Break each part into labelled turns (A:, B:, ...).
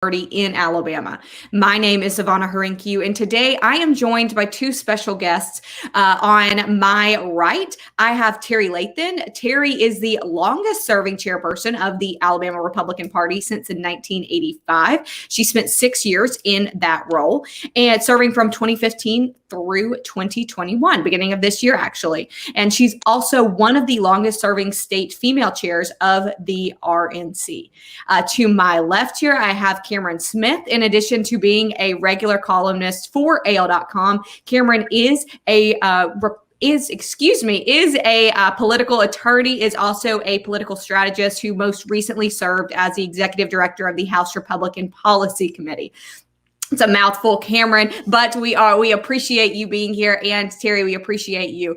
A: Party in Alabama. My name is Savannah Harinkyu, and today I am joined by two special guests. On my right, I have Terry Lathan. Terry is the longest serving chairperson of the Alabama Republican Party since in 1985. She spent 6 years in that role and serving from 2015 through 2021, beginning of this year, actually. And she's also one of the longest serving state female chairs of the RNC. To my left here, I have Cameron Smith. In addition to being a regular columnist for AL.com, Cameron is a political attorney, is also a political strategist who most recently served as the executive director of the House Republican Policy Committee. It's a mouthful, Cameron, but we appreciate you being here. And Terry, we appreciate you.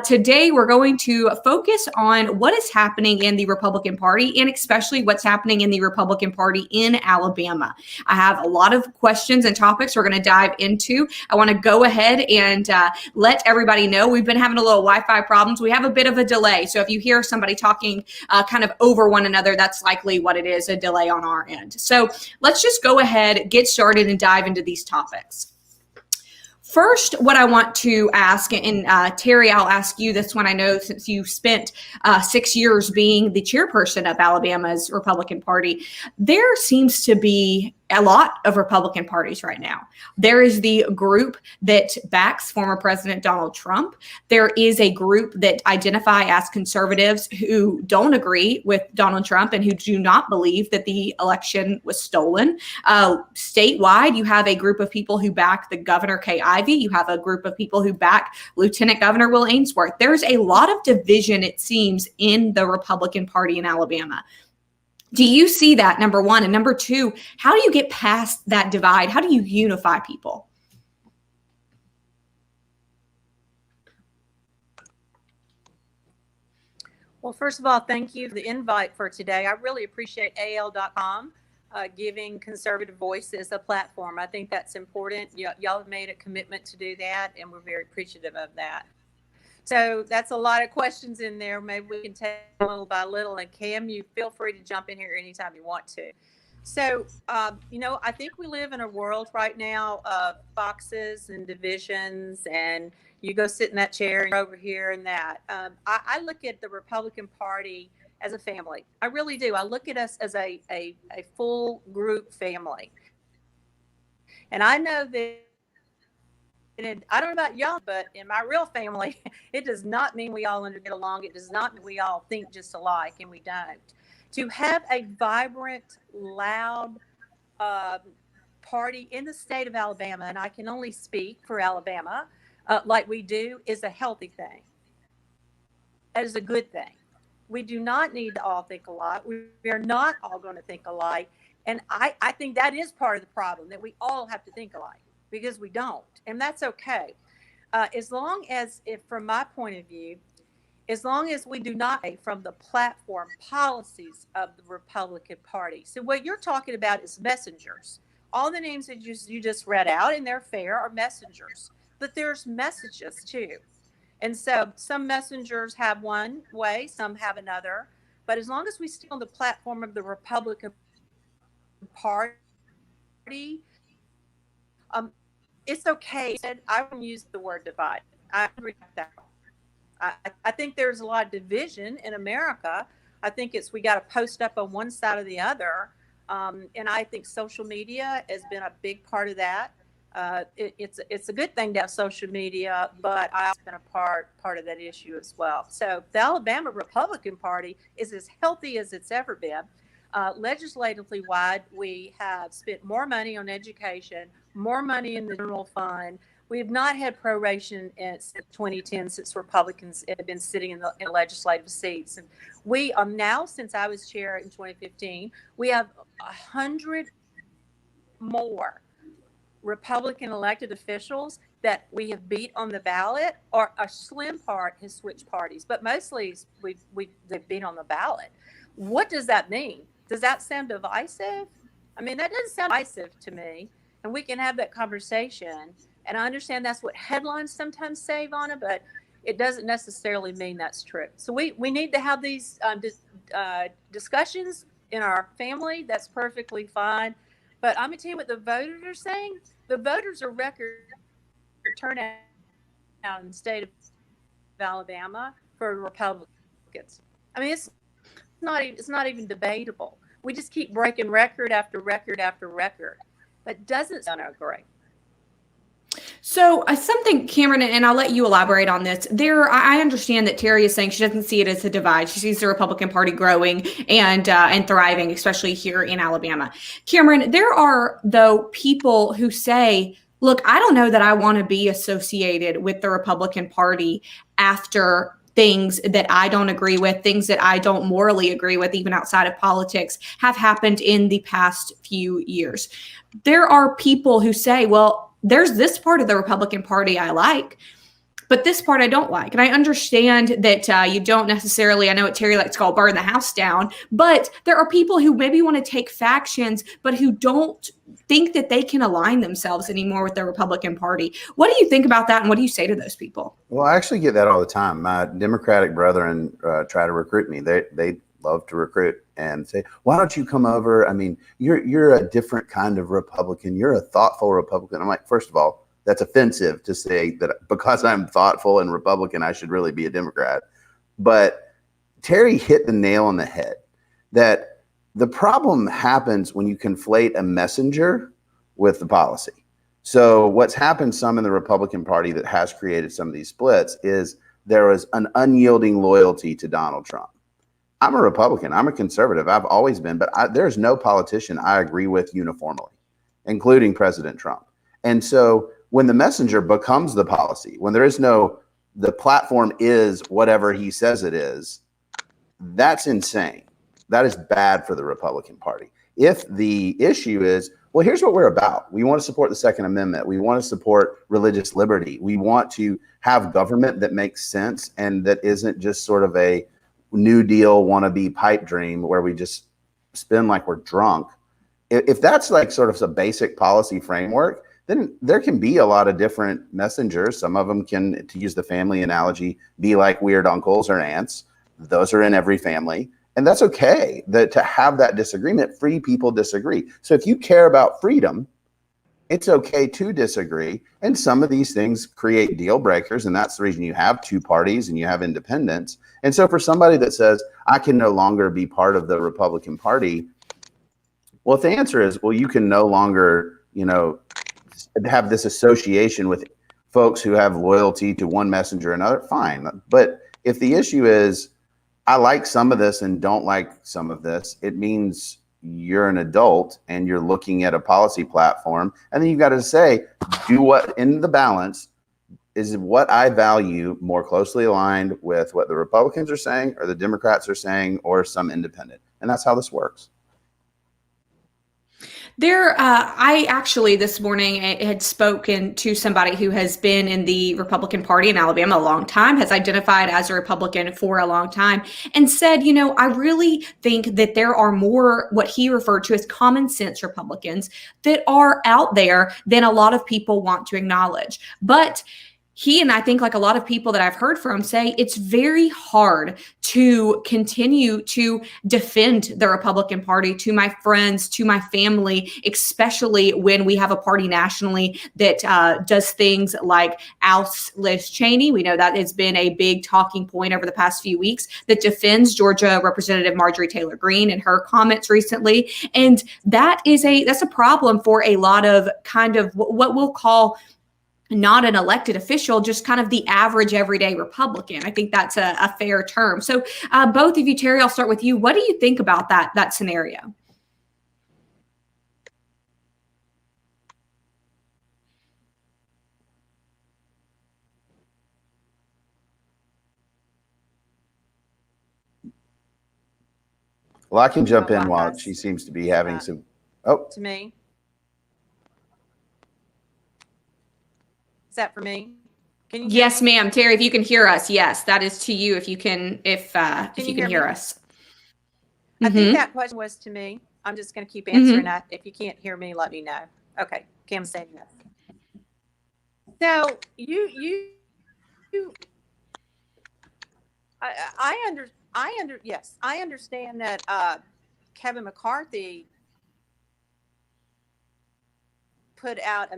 A: Today, we're going to focus on what is happening in the Republican Party and especially what's happening in the Republican Party in Alabama. I have a lot of questions and topics we're going to dive into. I want to go ahead and let everybody know we've been having a little Wi-Fi problems. We have a bit of a delay. So if you hear somebody talking kind of over one another, that's likely what it is, a delay on our end. So let's just go ahead, get started, and dive into these topics. First, what I want to ask, and Terry, I'll ask you this one. I know since you spent 6 years being the chairperson of Alabama's Republican Party, there seems to be a lot of Republican parties right now. There is the group that backs former President Donald Trump. There is a group that identify as conservatives who don't agree with Donald Trump and who do not believe that the election was stolen. Statewide, you have a group of people who back the Governor Kay Ivey. You have a group of people who back Lieutenant Governor Will Ainsworth. There's a lot of division, it seems, in the Republican Party in Alabama. Do you see that, number one? And number two, how do you get past that divide? How do you unify people?
B: Well, first of all, thank you for the invite for today. I really appreciate AL.com giving conservative voices a platform. I think that's important. Y'all have made a commitment to do that, and we're very appreciative of that. So that's a lot of questions in there. Maybe we can take little by little. And Cam, you feel free to jump in here anytime you want to. So, I think we live in a world right now of boxes and divisions, and you go sit in that chair and you're over here and that. I look at the Republican Party as a family. I really do. I look at us as a full group family. And I know that, and I don't know about y'all, but in my real family, it does not mean we all get along. It does not mean we all think just alike, and we don't. To have a vibrant, loud party in the state of Alabama, and I can only speak for Alabama, like we do, is a healthy thing. That is a good thing. We do not need to all think alike. We are not all going to think alike. And I think that is part of the problem, that we all have to think alike, because we don't. And that's okay. As long as, from my point of view, as long as we do not from the platform policies of the Republican Party. So what you're talking about is messengers. All the names that you just read out, and they're fair, are messengers. But there's messages too. And so some messengers have one way, some have another. But as long as we stay on the platform of the Republican Party, it's okay. I wouldn't use the word divide. I reject that. I think there's a lot of division in America. I think we got to post up on one side or the other. And I think social media has been a big part of that. It's a good thing to have social media, but I've been a part of that issue as well. So the Alabama Republican Party is as healthy as it's ever been. Legislatively wide, we have spent more money on education, more money in the general fund. We have not had proration since 2010, since Republicans have been sitting in legislative seats. And we are now, since I was chair in 2015, we have 100 more Republican elected officials that we have beat on the ballot, or a slim part has switched parties, but mostly they've been on the ballot. What does that mean? Does that sound divisive? I mean, that doesn't sound divisive to me. And we can have that conversation. And I understand that's what headlines sometimes say, Ivana, but it doesn't necessarily mean that's true. So we need to have these discussions in our family. That's perfectly fine. But I'm going to tell you what the voters are saying. The voters are record turnout in the state of Alabama for Republicans. I mean, it's not even debatable. We just keep breaking record after record after record. That doesn't sound great.
A: So something, Cameron, and I'll let you elaborate on this. I understand that Terry is saying she doesn't see it as a divide. She sees the Republican Party growing and thriving, especially here in Alabama. Cameron, there are, though, people who say, look, I don't know that I want to be associated with the Republican Party after things that I don't agree with, things that I don't morally agree with, even outside of politics, have happened in the past few years. There are people who say, well, there's this part of the Republican Party I like, but this part I don't like. And I understand that you don't necessarily, I know what Terry likes to call burn the house down, but there are people who maybe want to take factions, but who don't think that they can align themselves anymore with the Republican Party. What do you think about that? And what do you say to those people?
C: Well, I actually get that all the time. My Democratic brethren try to recruit me. They love to recruit and say, why don't you come over? I mean, you're a different kind of Republican. You're a thoughtful Republican. I'm like, first of all, that's offensive to say that because I'm thoughtful and Republican, I should really be a Democrat. But Terry hit the nail on the head that the problem happens when you conflate a messenger with the policy. So what's happened some in the Republican Party that has created some of these splits is there was an unyielding loyalty to Donald Trump. I'm a Republican. I'm a conservative. I've always been, but there's no politician I agree with uniformly, including President Trump. And so when the messenger becomes the policy, when there is the platform is whatever he says it is, that's insane. That is bad for the Republican Party. If the issue is, well, here's what we're about. We want to support the Second Amendment. We want to support religious liberty. We want to have government that makes sense and that isn't just sort of a New Deal wannabe pipe dream where we just spend like we're drunk. If that's like sort of a basic policy framework, then there can be a lot of different messengers. Some of them can, to use the family analogy, be like weird uncles or aunts. Those are in every family. And that's okay to have that disagreement. Free people disagree. So if you care about freedom, it's okay to disagree. And some of these things create deal breakers. And that's the reason you have two parties and you have independents. And so for somebody that says, I can no longer be part of the Republican Party, well, if the answer is, well, you can no longer, have this association with folks who have loyalty to one messenger or another, fine. But if the issue is, I like some of this and don't like some of this, it means you're an adult and you're looking at a policy platform. And then you've got to say, do what in the balance is what I value more closely aligned with what the Republicans are saying or the Democrats are saying or some independent. And that's how this works.
A: I actually this morning had spoken to somebody who has been in the Republican Party in Alabama a long time, has identified as a Republican for a long time, and said, I really think that there are more what he referred to as common sense Republicans that are out there than a lot of people want to acknowledge. But he, and I think like a lot of people that I've heard from, say it's very hard to continue to defend the Republican Party to my friends, to my family, especially when we have a party nationally that does things like oust Liz Cheney. We know that has been a big talking point over the past few weeks, that defends Georgia Representative Marjorie Taylor Greene and her comments recently. And that's a problem for a lot of kind of what we'll call not an elected official, just kind of the average everyday Republican. I think that's a fair term. So both of you, Terry, I'll start with you. What do you think about that scenario?
C: Well, I can jump in while she seems to be having some. Oh,
B: to me. Is that for me? Can you?
A: Yes, ma'am. Terry, if you can hear us, yes, that is to you. If you can hear us.
B: I think that question was to me. I'm just going to keep answering that. If you can't hear me, let me know. Okay, Cam's saying yes. So I understand that Kevin McCarthy put out a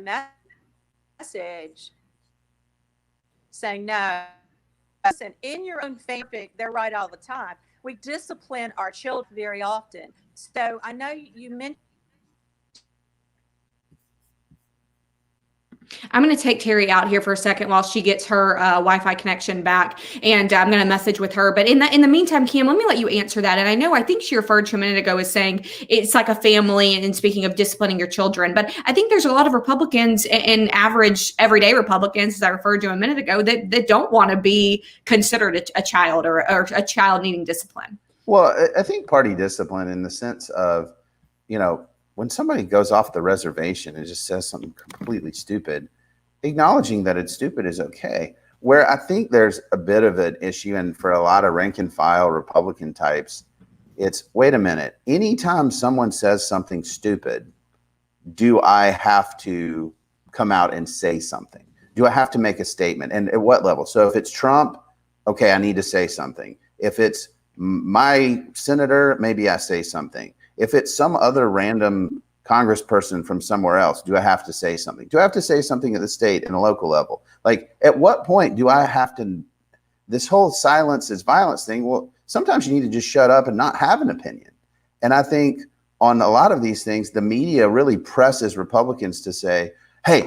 B: message saying, no, listen, in your own family, they're right all the time. We discipline our children very often. So I know you mentioned.
A: I'm going to take Terry out here for a second while she gets her Wi-Fi connection back, and I'm going to message with her. But in the meantime, Kim, let me let you answer that. And I think she referred to a minute ago as saying it's like a family, and speaking of disciplining your children. But I think there's a lot of Republicans and average everyday Republicans, as I referred to a minute ago, that don't want to be considered a child or a child needing discipline.
C: Well, I think party discipline in the sense of, when somebody goes off the reservation and just says something completely stupid, acknowledging that it's stupid is okay. Where I think there's a bit of an issue, and for a lot of rank and file Republican types, it's, wait a minute, anytime someone says something stupid, do I have to come out and say something? Do I have to make a statement? And at what level? So if it's Trump, okay, I need to say something. If it's my senator, maybe I say something. If it's some other random congressperson from somewhere else, do I have to say something? Do I have to say something at the state and a local level? Like, at what point do I have to, this whole silence is violence thing? Well, sometimes you need to just shut up and not have an opinion. And I think on a lot of these things, the media really presses Republicans to say, hey,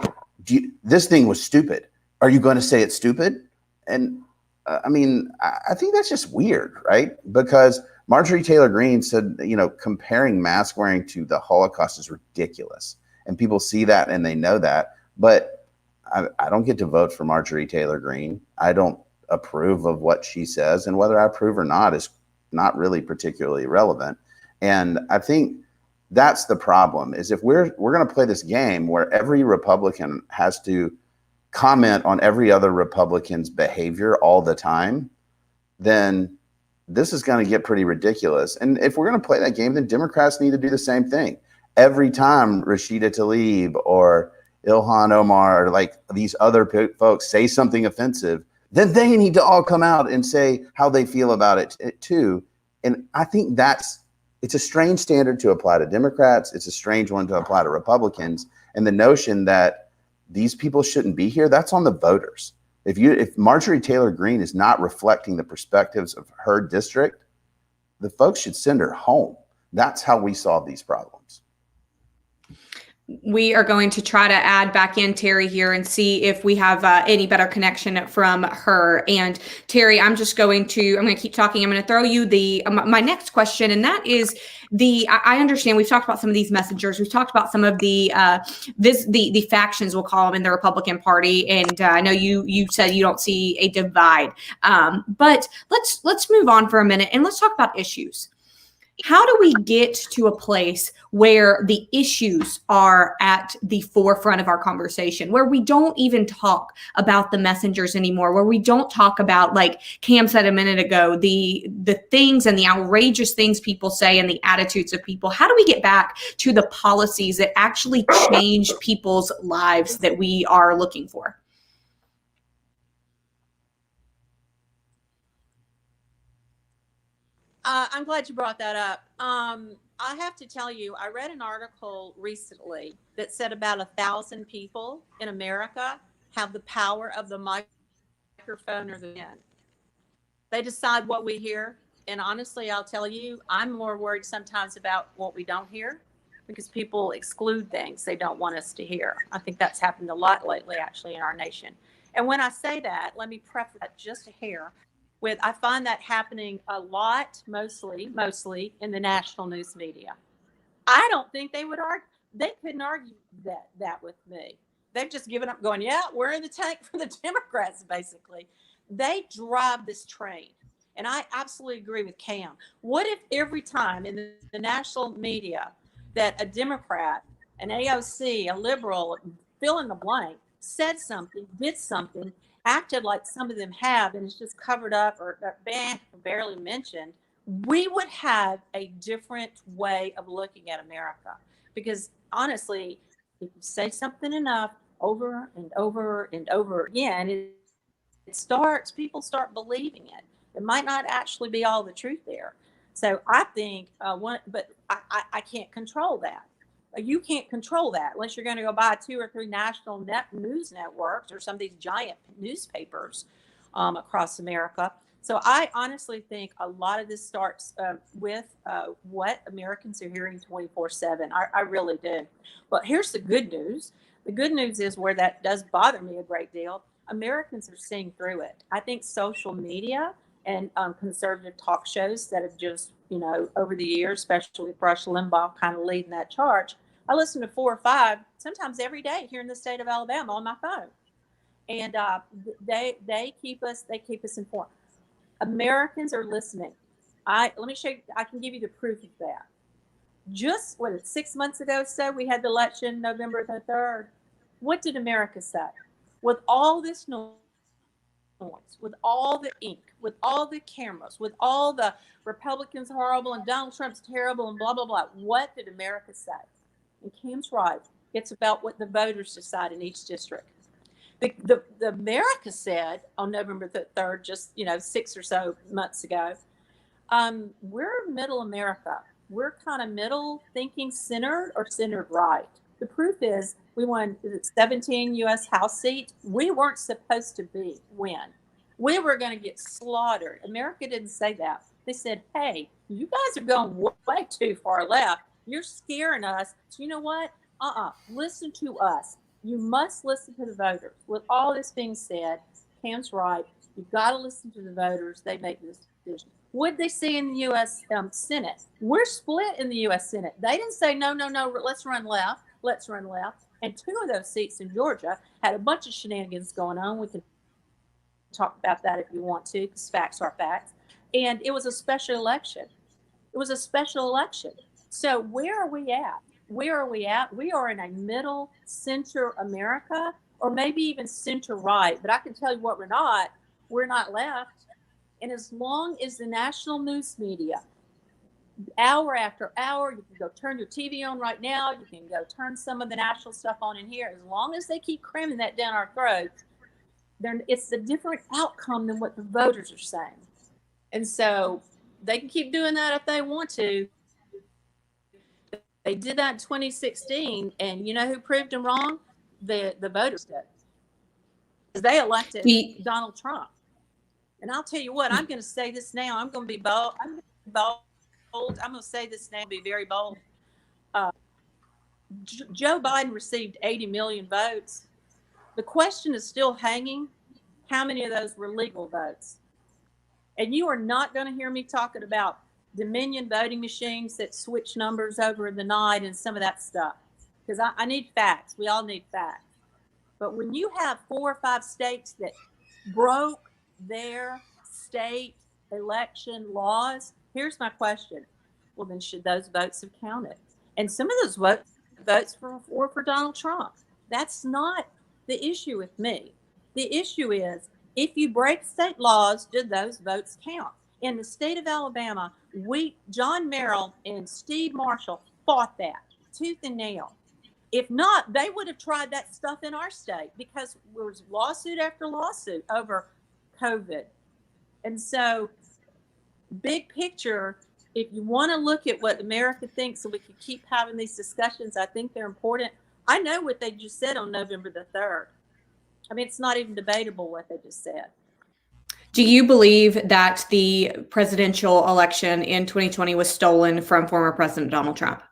C: this thing was stupid. Are you going to say it's stupid? And I think that's just weird, right? Because Marjorie Taylor Greene said, comparing mask wearing to the Holocaust is ridiculous. And people see that and they know that. But I don't get to vote for Marjorie Taylor Greene. I don't approve of what she says. And whether I approve or not is not really particularly relevant. And I think that's the problem, is if we're going to play this game where every Republican has to comment on every other Republican's behavior all the time, then this is going to get pretty ridiculous. And if we're going to play that game, then Democrats need to do the same thing. Every time Rashida Tlaib or Ilhan Omar or like these other folks say something offensive, then they need to all come out and say how they feel about it too. And I think it's a strange standard to apply to Democrats. It's a strange one to apply to Republicans. And the notion that these people shouldn't be here, that's on the voters. If Marjorie Taylor Greene is not reflecting the perspectives of her district, the folks should send her home. That's how we solve these problems.
A: We are going to try to add back in Terry here and see if we have any better connection from her. And Terry, I'm going to keep talking. I'm going to throw you my next question. And that is I understand we've talked about some of these messengers. We've talked about some of the factions, we'll call them, in the Republican Party. And I know you said you don't see a divide. But let's move on for a minute and let's talk about issues. How do we get to a place where the issues are at the forefront of our conversation, where we don't even talk about the messengers anymore, where we don't talk about, like Cam said a minute ago, the things and the outrageous things people say and the attitudes of people? How do we get back to the policies that actually change people's lives that we are looking for?
B: I'm glad you brought that up. I have to tell you, I read an article recently that said about 1,000 people in America have the power of the microphone or the pen. They decide what we hear. And honestly, I'll tell you, I'm more worried sometimes about what we don't hear, because people exclude things they don't want us to hear. I think that's happened a lot lately, actually, in our nation. And when I say that, let me preface that just a hair with, I find that happening a lot, mostly in the national news media. I don't think they couldn't argue that with me. They've just given up, going, yeah, we're in the tank for the Democrats, basically. They drive this train. And I absolutely agree with Cam. What if every time in the national media that a Democrat, an AOC, a liberal, fill in the blank, said something, did something, acted like some of them have, and it's just covered up or barely mentioned, we would have a different way of looking at America. Because honestly, if you say something enough over and over and over again, people start believing it. It might not actually be all the truth there. So I think but I can't control that. You can't control that unless you're going to go buy 2 or 3 national news networks or some of these giant newspapers across America. So I honestly think a lot of this starts with what Americans are hearing 24/7. I really do. But here's the good news. The good news is, where that does bother me a great deal, Americans are seeing through it. I think social media and conservative talk shows that have just, over the years, especially with Rush Limbaugh kind of leading that charge. I listen to 4 or 5, sometimes every day here in the state of Alabama on my phone, and they keep us informed. Americans are listening. Let me show you. I can give you the proof of that. Just 6 months ago, so we had the election, November the 3rd. What did America say? With all this noise, with all the ink, with all the cameras, with all the Republicans horrible and Donald Trump's terrible and blah, blah, blah, what did America say? And Cam's right. It's about what the voters decide in each district. The America said on November the 3rd, just 6 or so months ago, we're middle America. We're kind of middle thinking, centered or centered right. The proof is we won 17 U.S. House seats. We weren't supposed to win. We were going to get slaughtered. America didn't say that. They said, hey, you guys are going way too far left. You're scaring us. So you know what? Listen to us. You must listen to the voters. With all this being said, Cam's right. You've got to listen to the voters. They make this decision. What did they say in the U.S. Senate? We're split in the U.S. Senate. They didn't say, no, let's run left. Let's run left. And 2 of those seats in Georgia had a bunch of shenanigans going on. We can talk about that if you want to, because facts are facts. And it was a special election. So where are we at? We are in a middle center America, or maybe even center right. But I can tell you what we're not. We're not left. And as long as the national news media, hour after hour, you can go turn your TV on right now, you can go turn some of the national stuff on in here, as long as they keep cramming that down our throats, it's a different outcome than what the voters are saying. And so they can keep doing that if they want to. They did that in 2016, and you know who proved them wrong? The voters did. Because they elected Donald Trump. And I'll tell you what, I'm going to say this now. I'm going to be bold. I'm going to say this now, be very bold. Joe Biden received 80 million votes. The question is still hanging. How many of those were legal votes? And you are not going to hear me talking about Dominion voting machines that switch numbers over in the night and some of that stuff. Because I need facts. We all need facts. But when you have 4 or 5 states that broke their state election laws, here's my question. Well, then should those votes have counted? And some of those votes were for Donald Trump. That's not the issue with me. The issue is, if you break state laws, do those votes count? In the state of Alabama, John Merrill and Steve Marshall fought that tooth and nail. If not, they would have tried that stuff in our state, because there was lawsuit after lawsuit over COVID. And so, big picture, if you want to look at what America thinks, so we can keep having these discussions, I think they're important. I know what they just said on November the 3rd. I mean, it's not even debatable what they just said.
A: Do you believe that the presidential election in 2020 was stolen from former President Donald Trump?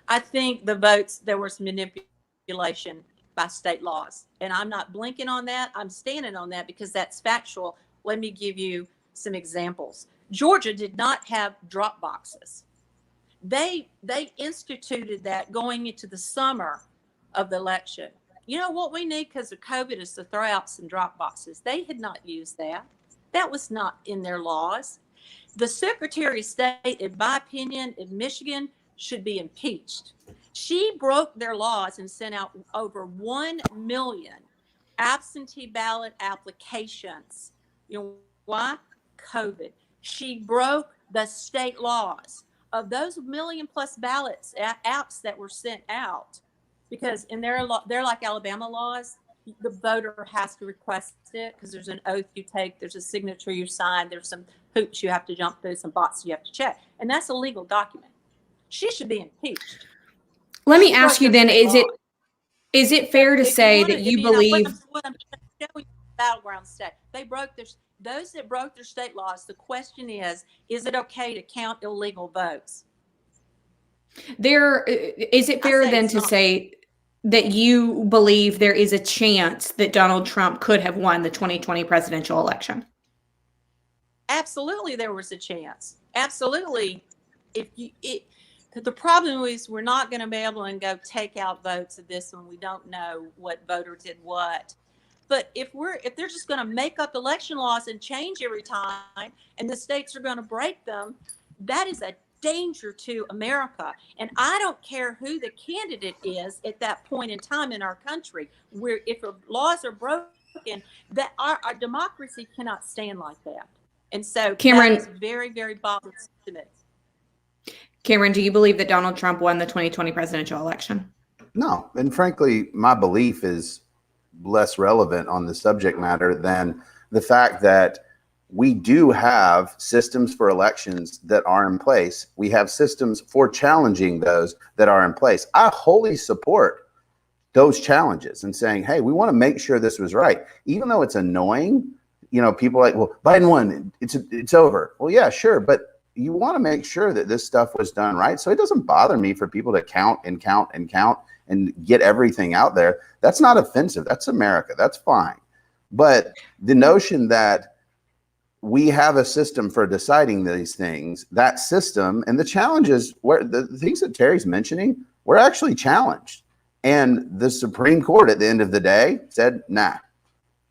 B: I think the votes, there was manipulation by state laws. And I'm not blinking on that. I'm standing on that because that's factual. Let me give you some examples. Georgia did not have drop boxes. They instituted that going into the summer of the election. You know what we need because of COVID is to throw out some drop boxes. They had not used that. That was not in their laws. The Secretary of State, in my opinion, in Michigan, should be impeached. She broke their laws and sent out over 1 million absentee ballot applications. You know why? COVID. She broke the state laws of those 1 million plus ballots apps that were sent out, because in their they're like Alabama laws. The voter has to request it because there's an oath you take, there's a signature you sign, there's some hoops you have to jump through, some boxes you have to check, and that's a legal document. she should be impeached.
A: Let me
B: She
A: ask
B: broke
A: you
B: those
A: then,
B: state laws.
A: is it fair to
B: If you
A: say
B: want
A: that
B: to,
A: you
B: what
A: believe
B: I'm showing you, battleground state, those that broke their state laws. The question is it okay to count illegal votes?
A: is it
B: I
A: fair
B: say
A: then
B: it's
A: to
B: not.
A: say that you believe there is a chance that Donald Trump could have won the 2020 presidential election?
B: Absolutely, there was a chance. Absolutely. The problem is we're not going to be able to go take out votes of this one. We don't know what voter did what. But if they're just going to make up election laws and change every time, and the states are going to break them, that is a danger to America. And I don't care who the candidate is at that point in time in our country, where if laws are broken, that our democracy cannot stand like that. And so that is
A: Cameron,
B: very, very bothersome to me.
A: Cameron, do you believe that Donald Trump won the 2020 presidential election?
C: No. And frankly, my belief is less relevant on the subject matter than the fact that we do have systems for elections that are in place. We have systems for challenging those that are in place. I wholly support those challenges and saying, hey, we want to make sure this was right. Even though it's annoying, people are like, well, Biden won, it's over. Well, yeah, sure. But you want to make sure that this stuff was done right. So it doesn't bother me for people to count and count and count and get everything out there. That's not offensive. That's America. That's fine. But the notion that we have a system for deciding these things, that system and the challenges, where the things that Terry's mentioning were actually challenged. And the Supreme Court at the end of the day said, nah.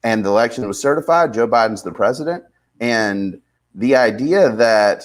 C: And the election was certified. Joe Biden's the president. And the idea that,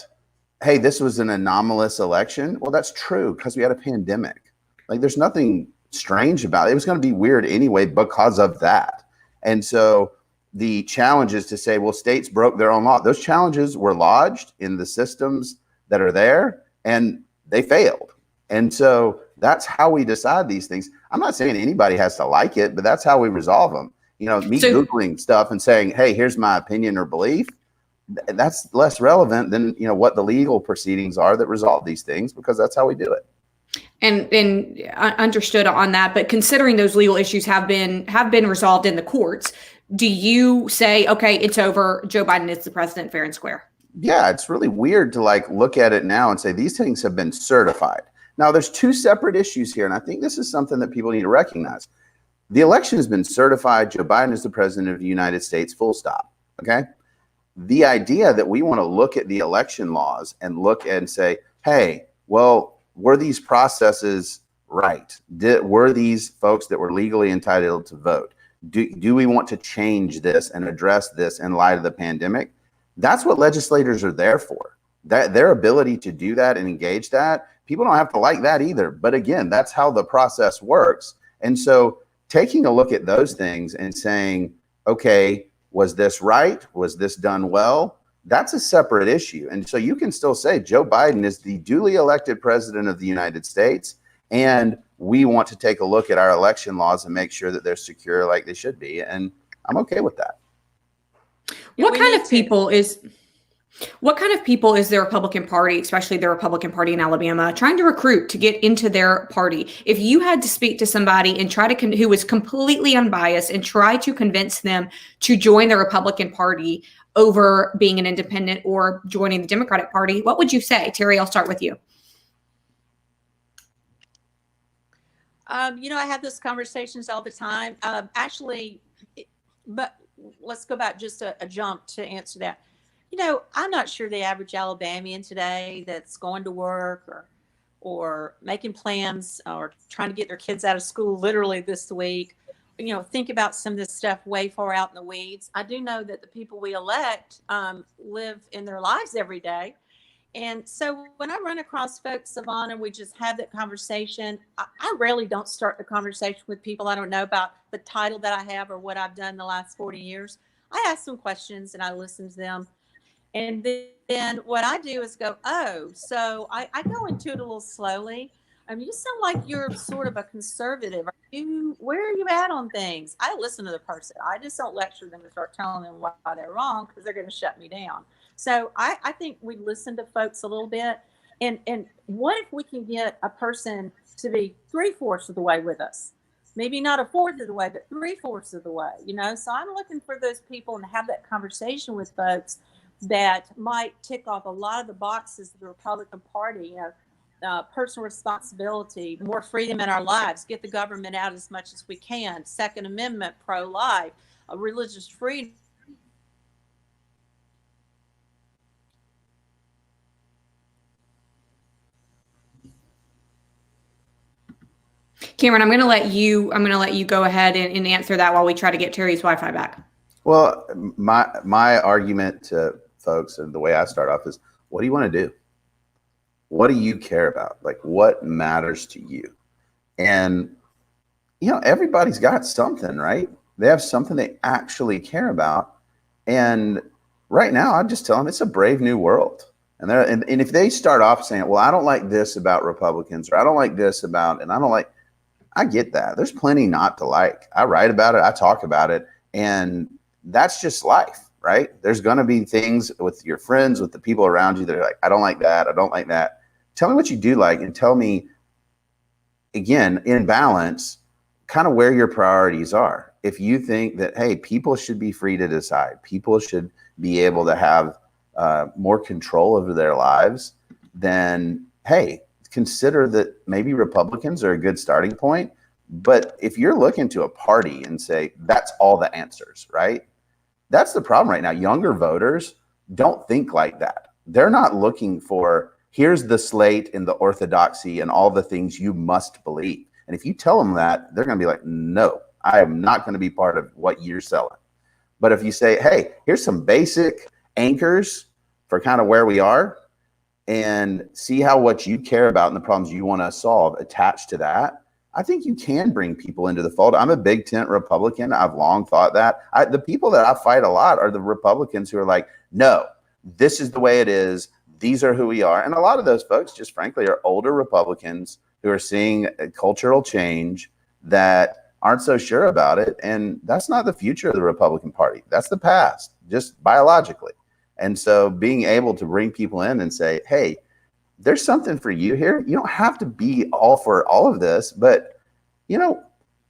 C: hey, this was an anomalous election. Well, that's true because we had a pandemic. Like, there's nothing strange about it. It was going to be weird anyway because of that. And so the challenge is to say, well, states broke their own law. Those challenges were lodged in the systems that are there, and they failed. And so that's how we decide these things. I'm not saying anybody has to like it, but that's how we resolve them. Me Googling stuff and saying, hey, here's my opinion or belief, that's less relevant than, what the legal proceedings are that resolve these things, because that's how we do it.
A: And understood on that. But considering those legal issues have been resolved in the courts, do you say, okay, it's over, Joe Biden is the president, fair and square?
C: Yeah, it's really weird to look at it now and say these things have been certified. Now, there's two separate issues here, and I think this is something that people need to recognize. The election has been certified. Joe Biden is the president of the United States, full stop. Okay. The idea that we want to look at the election laws and look and say, hey, well, were these processes right? Were these folks that were legally entitled to vote? Do we want to change this and address this in light of the pandemic? That's what legislators are there for. That their ability to do that and engage that. People don't have to like that either. But again, that's how the process works. And so taking a look at those things and saying, okay, was this right? Was this done well? That's a separate issue. And so you can still say Joe Biden is the duly elected president of the United States, and we want to take a look at our election laws and make sure that they're secure like they should be. And I'm okay with that.
A: What kind of people is the Republican Party, especially the Republican Party in Alabama, trying to recruit to get into their party? If you had to speak to somebody and try to who was completely unbiased and try to convince them to join the Republican Party over being an independent or joining the Democratic Party, what would you say? Terry, I'll start with you.
B: I have those conversations all the time. But let's go back just a jump to answer that. I'm not sure the average Alabamian today that's going to work or making plans or trying to get their kids out of school literally this week, think about some of this stuff way far out in the weeds. I do know that the people we elect live in their lives every day. And so when I run across folks, Savannah, we just have that conversation. I rarely don't start the conversation with people I don't know about the title that I have or what I've done the last 40 years. I ask them questions and I listen to them. And then what I do is go, oh, so I go into it a little slowly. You sound like you're sort of a conservative. Where are you at on things? I listen to the person. I just don't lecture them and start telling them why they're wrong, because they're going to shut me down. So I think we listen to folks a little bit. And what if we can get a person to be 3/4 of the way with us? Maybe not a fourth of the way, but 3/4 of the way, you know? So I'm looking for those people and have that conversation with folks that might tick off a lot of the boxes of the Republican Party, you know, personal responsibility, more freedom in our lives, get the government out as much as we can, Second Amendment, pro-life, religious freedom.
A: Cameron, I'm going to let you go ahead and answer that while we try to get Terry's Wi-Fi back.
C: Well, my argument to folks, and the way I start off is, what do you want to do? What do you care about? Like, what matters to you? And, you know, everybody's got something, right? They have something they actually care about. And right now, I just tell them it's a brave new world. And if they start off saying, well, I don't like this about Republicans, or I don't like this about, and I don't like, I get that. There's plenty not to like. I write about it. I talk about it. And that's just life, right? There's going to be things with your friends, with the people around you that are like, I don't like that. I don't like that. Tell me what you do like, and tell me, again, in balance, kind of where your priorities are. If you think that, hey, people should be free to decide, people should be able to have more control over their lives, then, hey, consider that maybe Republicans are a good starting point. But if you're looking to a party and say, that's all the answers, right? That's the problem right now. Younger voters don't think like that. They're not looking for, here's the slate and the orthodoxy and all the things you must believe. And if you tell them that, they're going to be like, no, I am not going to be part of what you're selling. But if you say, hey, here's some basic anchors for kind of where we are, and see how what you care about and the problems you want to solve attached to that, I think you can bring people into the fold. I'm a big tent Republican. I've long thought that. The people that I fight a lot are the Republicans who are like, no, this is the way it is. These are who we are. And a lot of those folks, just frankly, are older Republicans who are seeing a cultural change that aren't so sure about it. And that's not the future of the Republican Party. That's the past, just biologically. And so being able to bring people in and say, hey, there's something for you here. You don't have to be all for all of this, but, you know,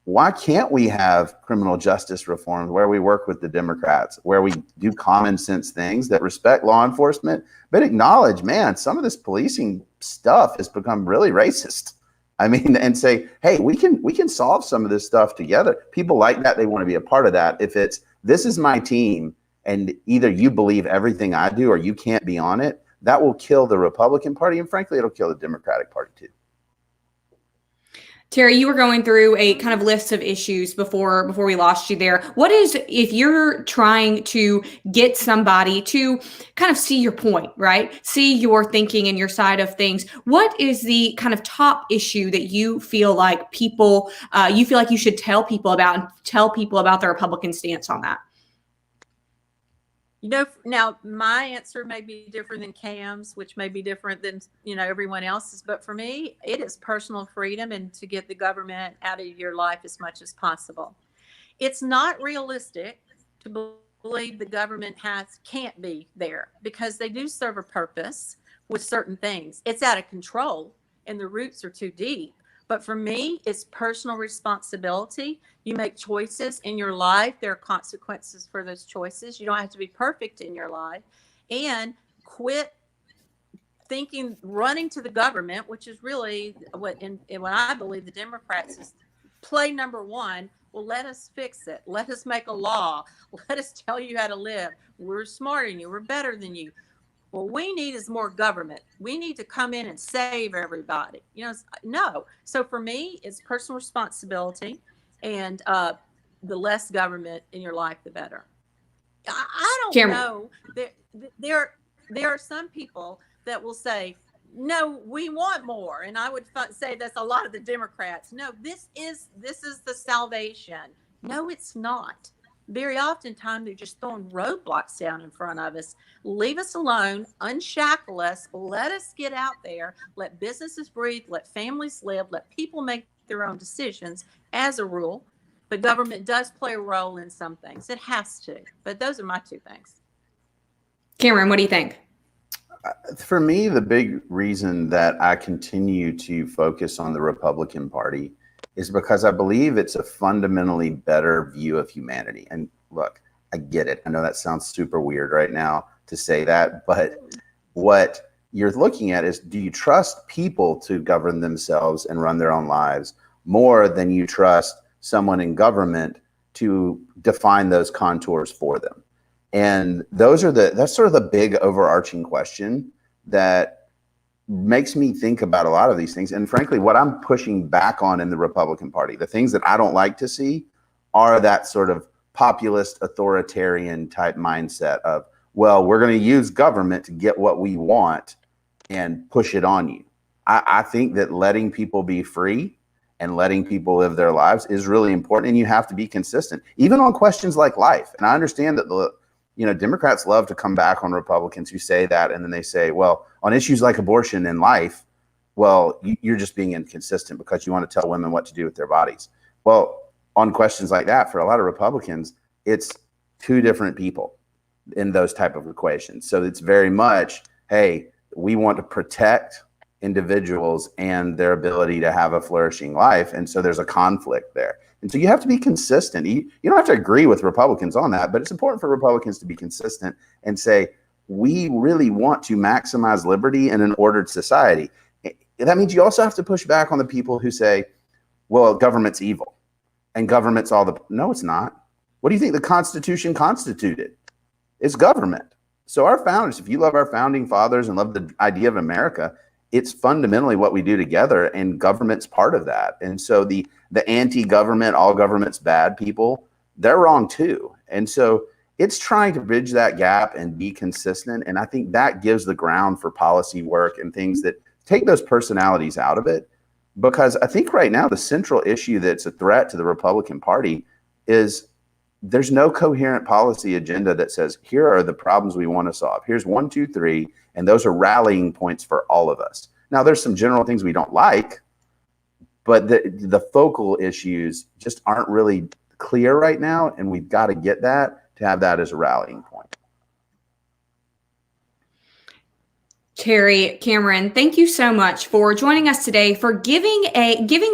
C: why can't we have criminal justice reform where we work with the Democrats, where we do common sense things that respect law enforcement, but acknowledge, man, some of this policing stuff has become really racist. I mean, and say, hey, we can solve some of this stuff together. People like that. They want to be a part of that. If it's, this is my team, and either you believe everything I do or you can't be on it, that will kill the Republican Party. And frankly, it'll kill the Democratic Party too.
A: Terry, you were going through a kind of list of issues before we lost you there. What is, if you're trying to get somebody to kind of see your point, right? See your thinking and your side of things, what is the kind of top issue that you feel like people, you feel like you should tell people about, and tell people about the Republican stance on that?
B: You know, now my answer may be different than Cam's, which may be different than, you know, everyone else's. But for me, it is personal freedom and to get the government out of your life as much as possible. It's not realistic to believe the government can't be there, because they do serve a purpose with certain things. It's out of control and the roots are too deep. But for me, it's personal responsibility. You make choices in your life. There are consequences for those choices. You don't have to be perfect in your life. And quit thinking, running to the government, which is really what I believe the Democrats is play number one. Well, let us fix it. Let us make a law. Let us tell you how to live. We're smarter than you. We're better than you. What we need is more government. We need to come in and save everybody. You know, no. So for me, it's personal responsibility, and the less government in your life, the better. I don't
A: Cameron.
B: know. There are some people that will say, no, we want more. And I would say that's a lot of the Democrats. No, this is the salvation. No, it's not. Very oftentimes they're just throwing roadblocks down in front of us. Leave us alone, unshackle us, let us get out there, let businesses breathe, let families live, let people make their own decisions as a rule. But government does play a role in some things. It has to. But those are my two things.
A: Cameron, what do you think?
C: For me, the big reason that I continue to focus on the Republican Party is because I believe it's a fundamentally better view of humanity. And look, I get it. I know that sounds super weird right now to say that, but what you're looking at is, do you trust people to govern themselves and run their own lives more than you trust someone in government to define those contours for them? And that's sort of the big overarching question that makes me think about a lot of these things. And frankly, what I'm pushing back on in the Republican Party, the things that I don't like to see, are that sort of populist authoritarian type mindset of, well, we're going to use government to get what we want and push it on you. I think that letting people be free and letting people live their lives is really important. And you have to be consistent, even on questions like life. And I understand that Democrats love to come back on Republicans who say that. And then they say, well, on issues like abortion and life, well, you're just being inconsistent because you want to tell women what to do with their bodies. Well, on questions like that, for a lot of Republicans, it's two different people in those type of equations. So it's very much, hey, we want to protect individuals and their ability to have a flourishing life. And so there's a conflict there. And so you have to be consistent. You don't have to agree with Republicans on that, but it's important for Republicans to be consistent and say, we really want to maximize liberty in an ordered society. That means you also have to push back on the people who say, well, government's evil and government's no, it's not. What do you think the Constitution constituted? It's government. So our founders, if you love our founding fathers and love the idea of America, it's fundamentally what we do together, and government's part of that. And so the anti-government, all government's bad people, they're wrong too. And so it's trying to bridge that gap and be consistent. And I think that gives the ground for policy work and things that take those personalities out of it. Because I think right now the central issue that's a threat to the Republican Party is there's no coherent policy agenda that says, here are the problems we want to solve. Here's 1, 2, 3, and those are rallying points for all of us. Now, there's some general things we don't like, but the focal issues just aren't really clear right now, and we've got to get that to have that as a rallying point.
A: Terry, Cameron, thank you so much for joining us today, for giving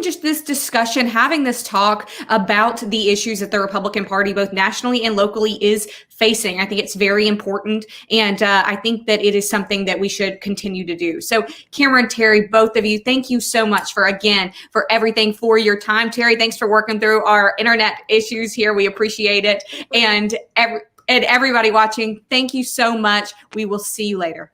A: just this discussion, having this talk about the issues that the Republican Party, both nationally and locally, is facing. I think it's very important, and I think that it is something that we should continue to do. So, Cameron, Terry, both of you, thank you so much for everything, for your time. Terry, thanks for working through our internet issues here. We appreciate it. And everybody watching, thank you so much. We will see you later.